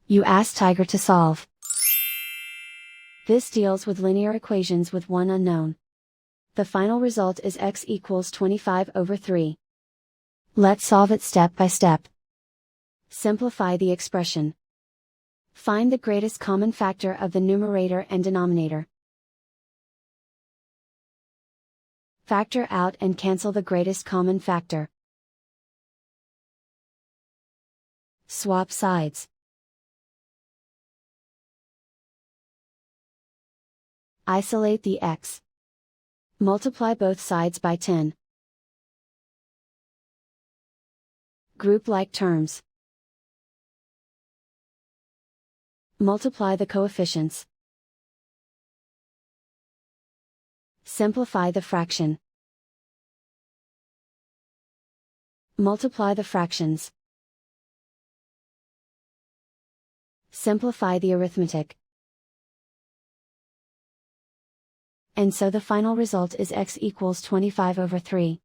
You ask Tiger to solve. This deals with linear equations with one unknown. The final result is x equals 25/3. Let's solve it step by step. Simplify the expression. Find the greatest common factor of the numerator and denominator. Factor out and cancel the greatest common factor. Swap sides. Isolate the x. Multiply both sides by 10. Group like terms. Multiply the coefficients. Simplify the fraction. Multiply the fractions. Simplify the arithmetic. And so the final result is x equals 25/3.